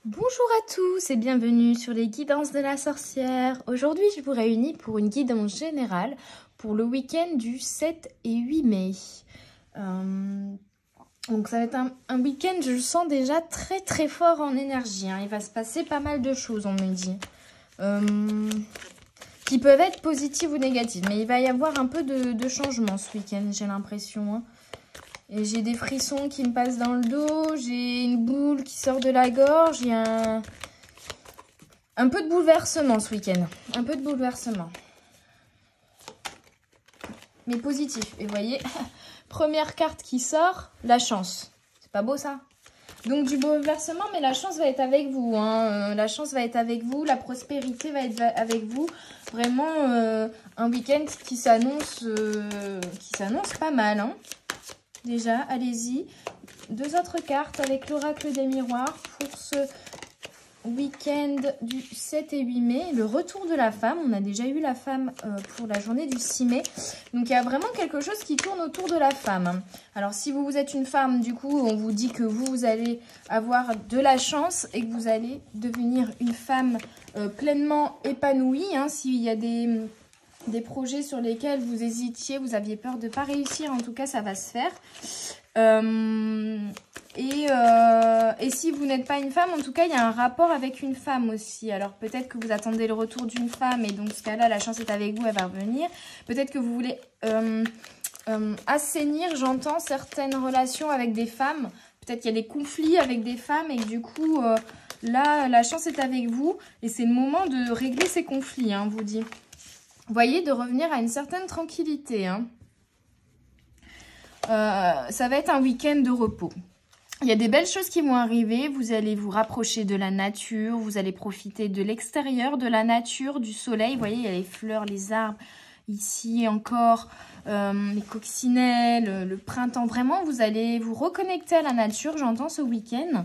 Bonjour à tous et bienvenue sur les guidances de la sorcière. Aujourd'hui, je vous réunis pour une guidance générale pour le week-end du 7 et 8 mai. Donc ça va être un week-end, je le sens déjà très fort en énergie. Il va se passer pas mal de choses, on me dit. Qui peuvent être positives ou négatives. Mais il va y avoir un peu de changement ce week-end, j'ai l'impression. Et j'ai des frissons qui me passent dans le dos, j'ai une boule qui sort de la gorge, il y a un peu de bouleversement ce week-end. Un peu de bouleversement. Mais positif. Et vous voyez, première carte qui sort, la chance. C'est pas beau ça? Donc du bouleversement, mais la chance va être avec vous. La chance va être avec vous, la prospérité va être avec vous. Vraiment un week-end qui s'annonce pas mal. Déjà, allez-y. Deux autres cartes avec l'oracle des miroirs pour ce week-end du 7 et 8 mai. Le retour de la femme. On a déjà eu la femme pour la journée du 6 mai. Donc, il y a vraiment quelque chose qui tourne autour de la femme. Alors, si vous êtes une femme, du coup, on vous dit que vous allez avoir de la chance et que vous allez devenir une femme pleinement épanouie. S'il y a des projets sur lesquels vous hésitiez, vous aviez peur de ne pas réussir, en tout cas ça va se faire. Et si vous n'êtes pas une femme, en tout cas il y a un rapport avec une femme aussi. Alors peut-être que vous attendez le retour d'une femme et donc dans ce cas-là la chance est avec vous, elle va revenir. Peut-être que vous voulez assainir, j'entends, certaines relations avec des femmes. Peut-être qu'il y a des conflits avec des femmes et que du coup là la chance est avec vous et c'est le moment de régler ces conflits, on vous dit. Vous voyez, de revenir à une certaine tranquillité. Ça va être un week-end de repos. Il y a des belles choses qui vont arriver. Vous allez vous rapprocher de la nature. Vous allez profiter de l'extérieur, de la nature, du soleil. Vous voyez, il y a les fleurs, les arbres. Ici encore, les coccinelles, le printemps. Vraiment, vous allez vous reconnecter à la nature, j'entends, ce week-end.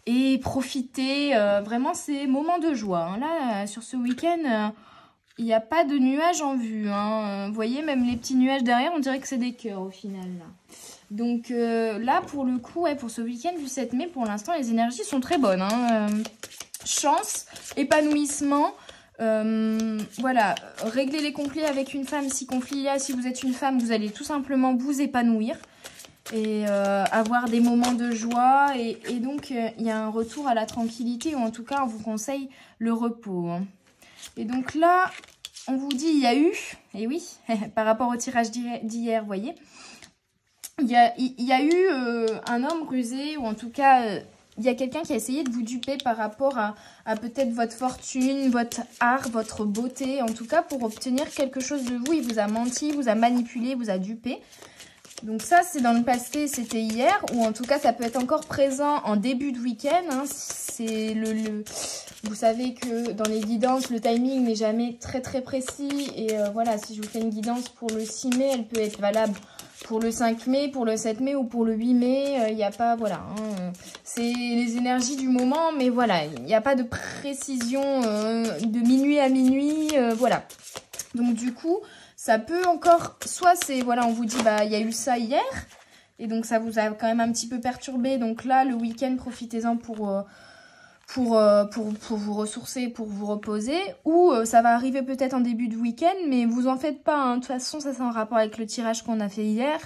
Et profiter. Vraiment, c'est moment de joie. Là, sur ce week-end... il n'y a pas de nuages en vue. Vous voyez, même les petits nuages derrière, on dirait que c'est des cœurs au final. Là. Donc là, pour le coup, pour ce week-end du 7 mai, pour l'instant, les énergies sont très bonnes. Chance, épanouissement. Voilà, régler les conflits avec une femme. Si conflit il y a, si vous êtes une femme, vous allez tout simplement vous épanouir. Et avoir des moments de joie. Et donc, il y a un retour à la tranquillité. Ou en tout cas, on vous conseille le repos. Et donc là, on vous dit, il y a eu, et oui, par rapport au tirage d'hier, vous voyez, il y a eu un homme rusé, ou en tout cas, il y a quelqu'un qui a essayé de vous duper par rapport à peut-être votre fortune, votre art, votre beauté, en tout cas pour obtenir quelque chose de vous. Il vous a menti, vous a manipulé, vous a dupé. Donc ça, c'est dans le passé, c'était hier, ou en tout cas, ça peut être encore présent en début de week-end. C'est vous savez que dans les guidances, le timing n'est jamais très précis. Et voilà, si je vous fais une guidance pour le 6 mai, elle peut être valable pour le 5 mai, pour le 7 mai ou pour le 8 mai. Il n'y a pas, voilà, c'est les énergies du moment, mais voilà, il n'y a pas de précision de minuit à minuit, voilà. Donc du coup... ça peut encore, soit c'est, voilà, on vous dit, bah, il y a eu ça hier, et donc ça vous a quand même un petit peu perturbé. Donc là, le week-end, profitez-en pour vous ressourcer, pour vous reposer. Ou ça va arriver peut-être en début de week-end, mais vous en faites pas. De toute façon, ça c'est en rapport avec le tirage qu'on a fait hier.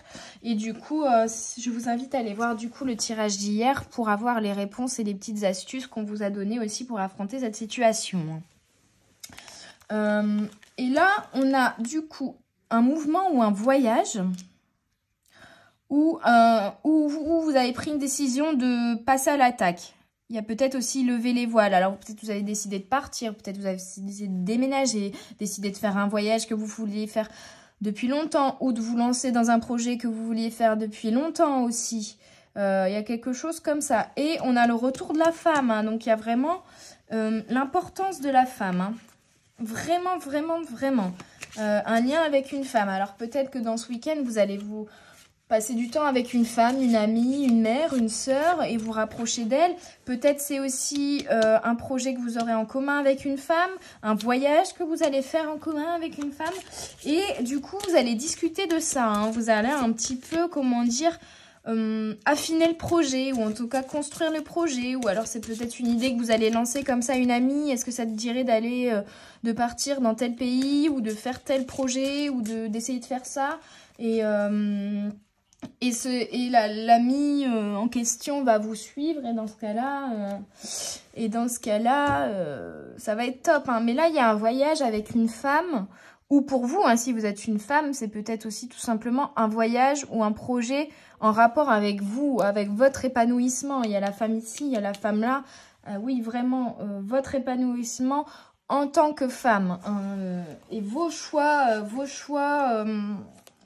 Et du coup, je vous invite à aller voir du coup le tirage d'hier pour avoir les réponses et les petites astuces qu'on vous a données aussi pour affronter cette situation. Et là, on a du coup un mouvement ou un voyage où vous avez pris une décision de passer à l'attaque. Il y a peut-être aussi lever les voiles. Alors peut-être vous avez décidé de partir, peut-être vous avez décidé de déménager, décidé de faire un voyage que vous vouliez faire depuis longtemps ou de vous lancer dans un projet que vous vouliez faire depuis longtemps aussi. Il y a quelque chose comme ça. Et on a le retour de la femme. Donc il y a vraiment l'importance de la femme. Vraiment. Un lien avec une femme. Alors peut-être que dans ce week-end, vous allez vous passer du temps avec une femme, une amie, une mère, une sœur et vous rapprocher d'elle. Peut-être c'est aussi un projet que vous aurez en commun avec une femme, un voyage que vous allez faire en commun avec une femme. Et du coup, vous allez discuter de ça. Vous allez un petit peu, comment dire, affiner le projet, ou en tout cas construire le projet, ou alors c'est peut-être une idée que vous allez lancer comme ça à une amie. Est-ce que ça te dirait d'aller, de partir dans tel pays, ou de faire tel projet, ou d'essayer de faire ça, et l'ami en question va vous suivre, et dans ce cas-là, ça va être top, hein. Mais là, il y a un voyage avec une femme, ou pour vous, hein, si vous êtes une femme, c'est peut-être aussi tout simplement un voyage ou un projet en rapport avec vous, avec votre épanouissement. Il y a la femme ici, il y a la femme là. Oui, vraiment, votre épanouissement en tant que femme. Et vos choix,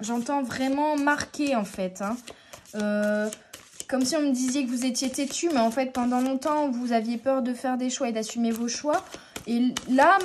j'entends vraiment marqués en fait. Hein. Comme si on me disait que vous étiez têtu, mais en fait, pendant longtemps, vous aviez peur de faire des choix et d'assumer vos choix. Et là,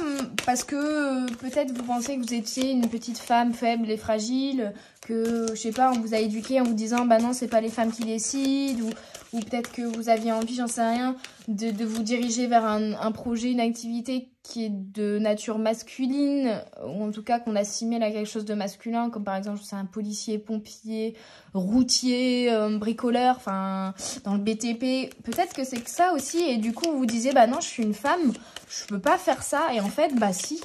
parce que peut-être vous pensez que vous étiez une petite femme faible et fragile, que, je sais pas, on vous a éduqué en vous disant, bah non, c'est pas les femmes qui décident, ou peut-être que vous aviez envie, j'en sais rien, de vous diriger vers un projet, une activité qui est de nature masculine, ou en tout cas qu'on assimile à quelque chose de masculin, comme par exemple, c'est un policier, pompier, routier, bricoleur, enfin, dans le BTP. Peut-être que c'est que ça aussi, et du coup, vous vous disiez, bah non, je suis une femme, je peux pas faire ça, et en fait, bah si,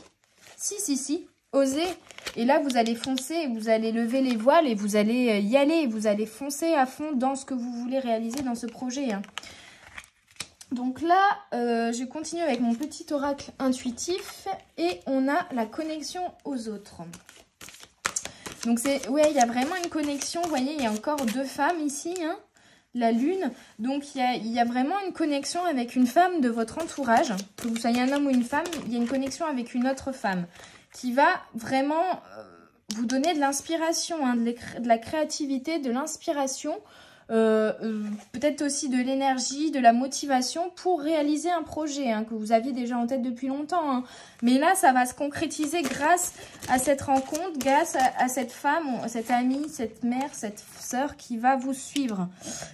osez. Et là, vous allez foncer, vous allez lever les voiles, et vous allez y aller, vous allez foncer à fond dans ce que vous voulez réaliser dans ce projet, hein. Donc là, je continue avec mon petit oracle intuitif et on a la connexion aux autres. Donc ouais, il y a vraiment une connexion. Vous voyez, il y a encore 2 femmes ici, hein, la lune. Donc il y a vraiment une connexion avec une femme de votre entourage. Que vous soyez un homme ou une femme, il y a une connexion avec une autre femme qui va vraiment vous donner de l'inspiration, hein, de la créativité, de l'inspiration. Peut-être aussi de l'énergie, de la motivation pour réaliser un projet, hein, que vous aviez déjà en tête depuis longtemps, hein. Mais là, ça va se concrétiser grâce à cette rencontre, grâce à cette femme, cette amie, cette mère, cette sœur qui va vous suivre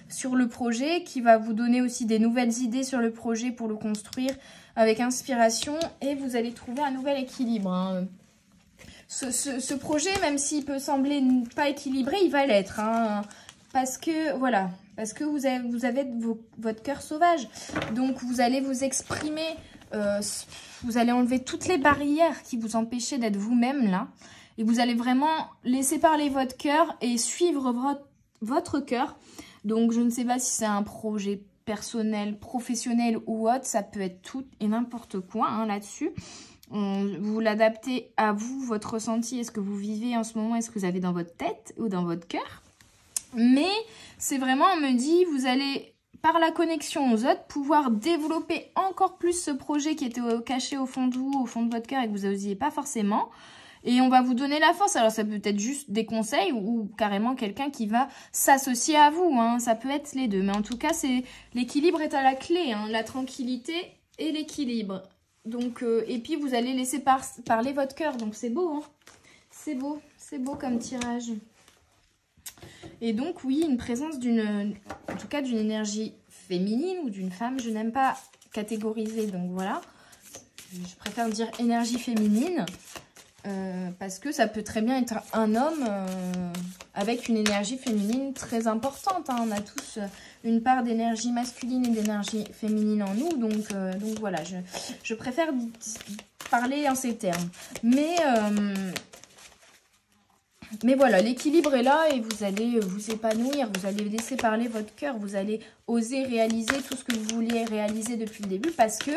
sur le projet, qui va vous donner aussi des nouvelles idées sur le projet pour le construire avec inspiration, et vous allez trouver un nouvel équilibre, hein. Ce projet, même s'il peut sembler pas équilibré, il va l'être, hein. Parce que, voilà, parce que vous avez votre cœur sauvage. Donc, vous allez vous exprimer, vous allez enlever toutes les barrières qui vous empêchaient d'être vous-même, là. Et vous allez vraiment laisser parler votre cœur et suivre votre cœur. Donc, je ne sais pas si c'est un projet personnel, professionnel ou autre. Ça peut être tout et n'importe quoi, hein, là-dessus. Vous l'adaptez à vous, votre ressenti, est-ce que vous vivez en ce moment, est-ce que vous avez dans votre tête ou dans votre cœur. Mais c'est vraiment, on me dit, vous allez, par la connexion aux autres, pouvoir développer encore plus ce projet qui était caché au fond de vous, au fond de votre cœur et que vous n'osiez pas forcément. Et on va vous donner la force. Alors ça peut être juste des conseils ou carrément quelqu'un qui va s'associer à vous, hein. Ça peut être les deux. Mais en tout cas, l'équilibre est à la clé, hein. La tranquillité et l'équilibre. Donc, et puis vous allez laisser parler votre cœur. Donc c'est beau, hein. C'est beau comme tirage. Et donc, oui, une présence en tout cas d'une énergie féminine ou d'une femme. Je n'aime pas catégoriser, donc voilà. Je préfère dire énergie féminine parce que ça peut très bien être un homme avec une énergie féminine très importante, hein. On a tous une part d'énergie masculine et d'énergie féminine en nous. Donc voilà, je préfère parler en ces termes. Mais voilà, l'équilibre est là et vous allez vous épanouir, vous allez laisser parler votre cœur, vous allez oser réaliser tout ce que vous vouliez réaliser depuis le début parce que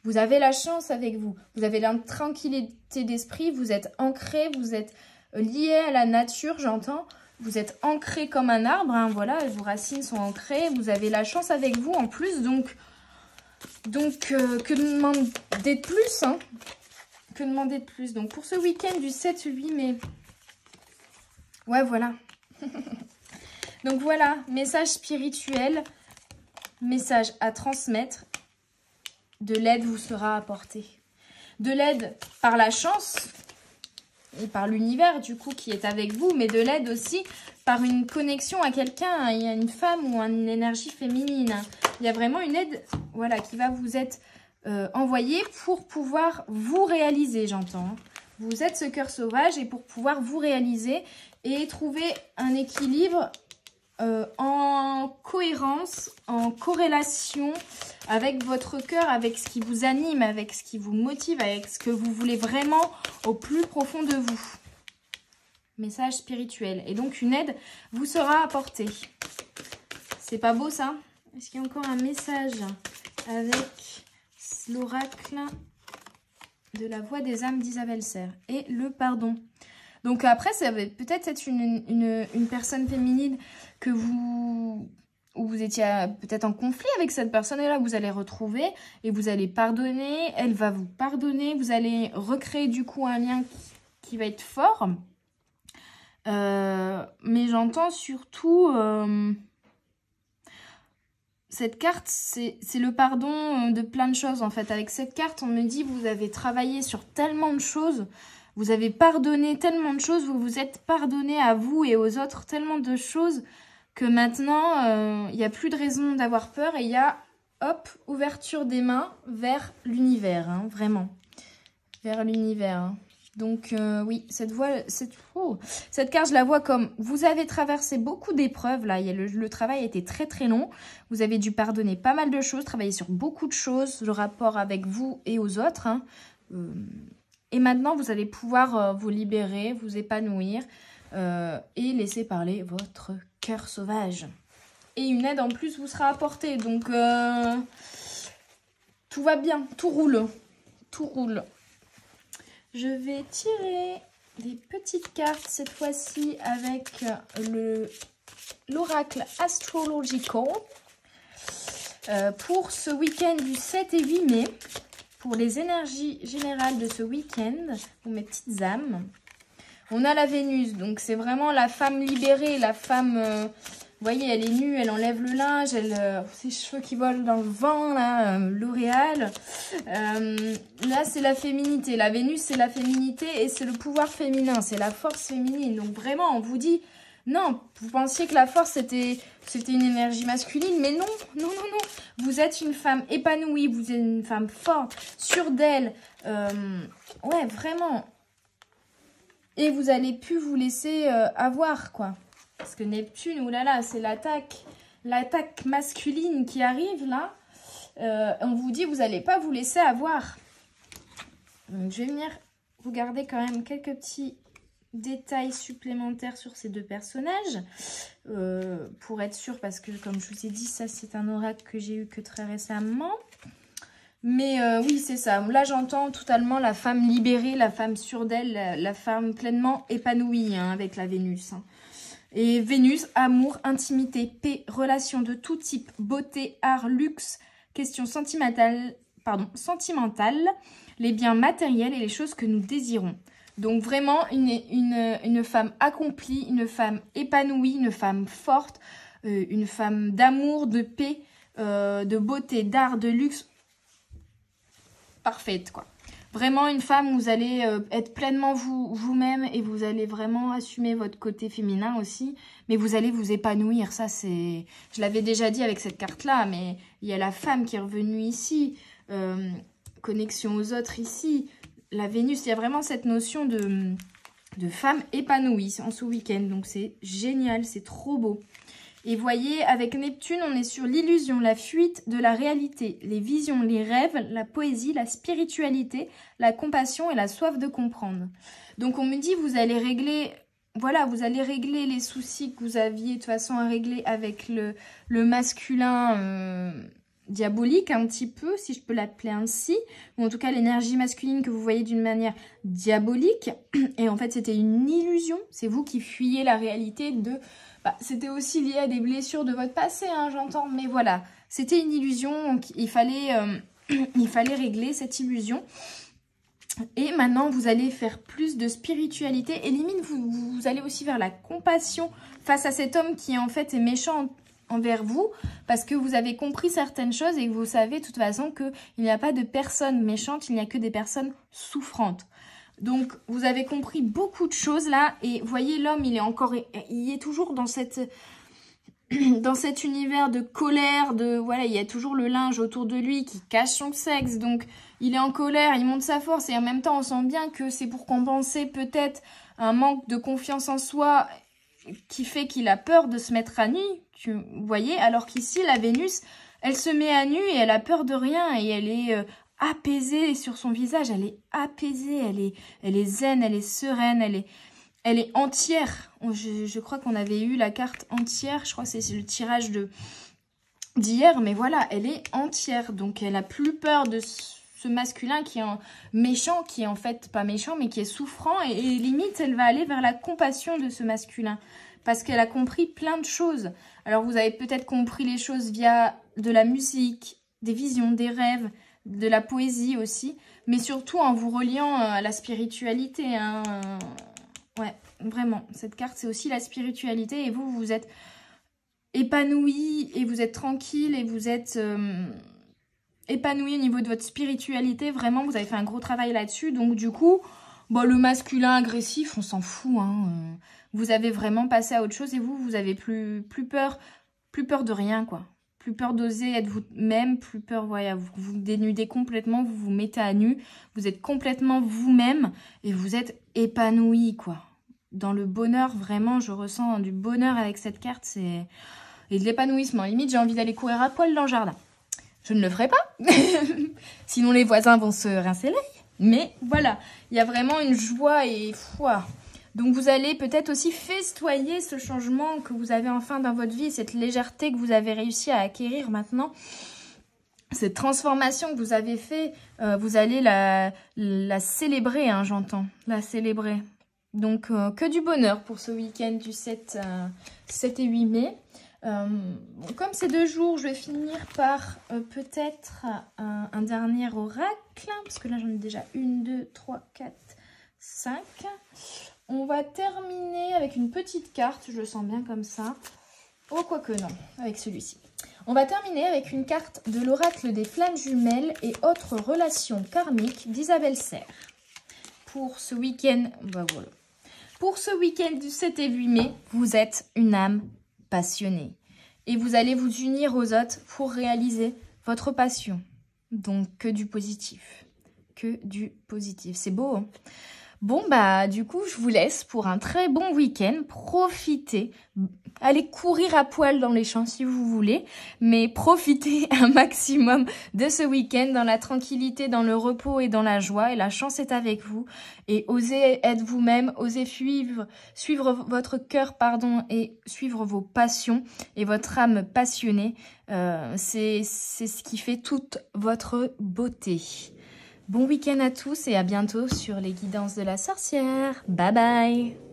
vous avez la chance avec vous. Vous avez la tranquillité d'esprit, vous êtes ancré, vous êtes lié à la nature, j'entends. Vous êtes ancré comme un arbre, hein, voilà, vos racines sont ancrées, vous avez la chance avec vous en plus, donc que demander de plus, hein, que demander de plus. Donc pour ce week-end du 7-8 mai... Ouais, voilà. Donc voilà, message spirituel, message à transmettre. De l'aide vous sera apportée. De l'aide par la chance et par l'univers, du coup, qui est avec vous, mais de l'aide aussi par une connexion à quelqu'un. Il y a une femme ou une énergie féminine. Il y a vraiment une aide, voilà, qui va vous être envoyée pour pouvoir vous réaliser, j'entends. Vous êtes ce cœur sauvage et pour pouvoir vous réaliser et trouver un équilibre en cohérence, en corrélation avec votre cœur, avec ce qui vous anime, avec ce qui vous motive, avec ce que vous voulez vraiment au plus profond de vous. Message spirituel. Et donc, une aide vous sera apportée. C'est pas beau, ça? Est-ce qu'il y a encore un message avec l'oracle de la voix des âmes d'Isabelle Serre et le pardon? Donc après, ça va peut-être être une personne féminine que où vous étiez peut-être en conflit avec cette personne, et là vous allez retrouver et vous allez pardonner, elle va vous pardonner, vous allez recréer du coup un lien qui va être fort. Mais j'entends surtout cette carte, c'est le pardon de plein de choses en fait. Avec cette carte, on me dit vous avez travaillé sur tellement de choses, vous avez pardonné tellement de choses, vous vous êtes pardonné à vous et aux autres tellement de choses que maintenant, il n'y a plus de raison d'avoir peur et il y a, hop, ouverture des mains vers l'univers, hein, vraiment, vers l'univers. Hein. Donc oui, cette carte, je la vois comme vous avez traversé beaucoup d'épreuves. Là, le travail a été très très long. Vous avez dû pardonner pas mal de choses, travailler sur beaucoup de choses, le rapport avec vous et aux autres. Hein. Et maintenant, vous allez pouvoir vous libérer, vous épanouir et laisser parler votre cœur sauvage. Et une aide en plus vous sera apportée. Donc tout va bien, tout roule. Tout roule. Je vais tirer des petites cartes, cette fois-ci avec l'oracle Astrological pour ce week-end du 7 et 8 mai, pour les énergies générales de ce week-end, pour mes petites âmes. On a la Vénus, donc c'est vraiment la femme libérée, la femme... vous voyez, elle est nue, elle enlève le linge, ses cheveux qui volent dans le vent, là, L'Oréal. Là, c'est la féminité. La Vénus, c'est la féminité et c'est le pouvoir féminin, c'est la force féminine. Donc vraiment, on vous dit, non, vous pensiez que la force, c'était une énergie masculine, mais non, non, non, non. Vous êtes une femme épanouie, vous êtes une femme forte, sûre d'elle. Ouais, vraiment. Et vous allez plus vous laisser avoir, quoi. Parce que Neptune, oulala, c'est l'attaque masculine qui arrive là. On vous dit, vous n'allez pas vous laisser avoir. Donc, je vais venir vous garder quand même quelques petits détails supplémentaires sur ces deux personnages. Pour être sûr, parce que comme je vous ai dit, ça c'est un oracle que j'ai eu que très récemment. Mais oui, c'est ça. Là, j'entends totalement la femme libérée, la femme sûre d'elle, la femme pleinement épanouie hein, avec la Vénus. Hein. Et Vénus, amour, intimité, paix, relations de tout type, beauté, art, luxe, questions sentimentales, les biens matériels et les choses que nous désirons. Donc vraiment une femme accomplie, une femme épanouie, une femme forte, une femme d'amour, de paix, de beauté, d'art, de luxe. Parfaite quoi. Vraiment une femme où vous allez être pleinement vous-même et vous allez vraiment assumer votre côté féminin aussi. Mais vous allez vous épanouir. Ça c'est... Je l'avais déjà dit avec cette carte-là, mais il y a la femme qui est revenue ici. Connexion aux autres ici. La Vénus, il y a vraiment cette notion de femme épanouie en ce week-end. Donc c'est génial, c'est trop beau. Et voyez, avec Neptune, on est sur l'illusion, la fuite de la réalité, les visions, les rêves, la poésie, la spiritualité, la compassion et la soif de comprendre. Donc on me dit, vous allez régler, voilà, vous allez régler les soucis que vous aviez de toute façon à régler avec le masculin diabolique un petit peu, si je peux l'appeler ainsi, ou en tout cas l'énergie masculine que vous voyez d'une manière diabolique. Et en fait, c'était une illusion, c'est vous qui fuyez la réalité de... c'était aussi lié à des blessures de votre passé, hein, j'entends. Mais voilà, c'était une illusion. Donc il fallait régler cette illusion. Et maintenant, vous allez faire plus de spiritualité. Et limite, vous allez aussi vers la compassion face à cet homme qui, en fait, est méchant envers vous. Parce que vous avez compris certaines choses et que vous savez, de toute façon, qu'il n'y a pas de personnes méchantes. Il n'y a que des personnes souffrantes. Donc, vous avez compris beaucoup de choses là. Et voyez, l'homme, il est toujours dans cet univers de colère. Voilà, il y a toujours le linge autour de lui qui cache son sexe. Donc, il est en colère, il monte sa force. Et en même temps, on sent bien que c'est pour compenser peut-être un manque de confiance en soi. qui fait qu'il a peur de se mettre à nu, vous voyez, alors qu'ici, la Vénus, elle se met à nu et elle a peur de rien et elle est apaisée sur son visage, elle est apaisée, elle est zen, elle est sereine, elle est entière. Je crois qu'on avait eu la carte entière, je crois que c'est le tirage d'hier, mais voilà, elle est entière, donc elle a plus peur de ce masculin qui est méchant, qui est en fait pas méchant, mais qui est souffrant, et limite, elle va aller vers la compassion de ce masculin, parce qu'elle a compris plein de choses. Alors, vous avez peut-être compris les choses via de la musique, des visions, des rêves, de la poésie aussi, mais surtout en vous reliant à la spiritualité, hein. Ouais, vraiment, cette carte, c'est aussi la spiritualité, et vous êtes épanoui, et vous êtes tranquille, et vous êtes épanoui au niveau de votre spiritualité. Vraiment, vous avez fait un gros travail là-dessus. Donc, du coup, bon, le masculin agressif, on s'en fout, hein. Vous avez vraiment passé à autre chose, et vous avez plus peur de rien, quoi. Plus peur d'oser être vous-même, plus peur, voilà, vous vous dénudez complètement, vous vous mettez à nu, vous êtes complètement vous-même, et vous êtes épanoui, quoi. Dans le bonheur, vraiment, je ressens du bonheur avec cette carte, et de l'épanouissement. Limite, j'ai envie d'aller courir à poil dans le jardin. Je ne le ferai pas, sinon les voisins vont se rincer l'œil. Mais voilà, il y a vraiment une joie et foi. Donc vous allez peut-être aussi festoyer ce changement que vous avez enfin dans votre vie, cette légèreté que vous avez réussi à acquérir maintenant. Cette transformation que vous avez fait, vous allez la célébrer, hein, j'entends, la célébrer. Donc, que du bonheur pour ce week-end du 7 et 8 mai. Comme ces 2 jours, je vais finir par peut-être un dernier oracle. Parce que là, j'en ai déjà 1, 2, 3, 4, 5. On va terminer avec une petite carte. Je le sens bien comme ça. Oh, quoique non, avec celui-ci. On va terminer avec une carte de l'oracle des flammes jumelles et autres relations karmiques d'Isabelle Serre. Pour ce week-end, bah voilà. Pour ce week-end du 7 et 8 mai, vous êtes une âme passionnée. Et vous allez vous unir aux autres pour réaliser votre passion. Donc, que du positif. Que du positif. C'est beau, hein? Bon, bah, du coup, je vous laisse pour un très bon week-end. Profitez. Allez courir à poil dans les champs si vous voulez. Mais profitez un maximum de ce week-end dans la tranquillité, dans le repos et dans la joie. Et la chance est avec vous. Et osez être vous-même, osez suivre votre cœur, pardon, et suivre vos passions et votre âme passionnée. C'est ce qui fait toute votre beauté. Bon week-end à tous et à bientôt sur les guidances de la sorcière. Bye bye!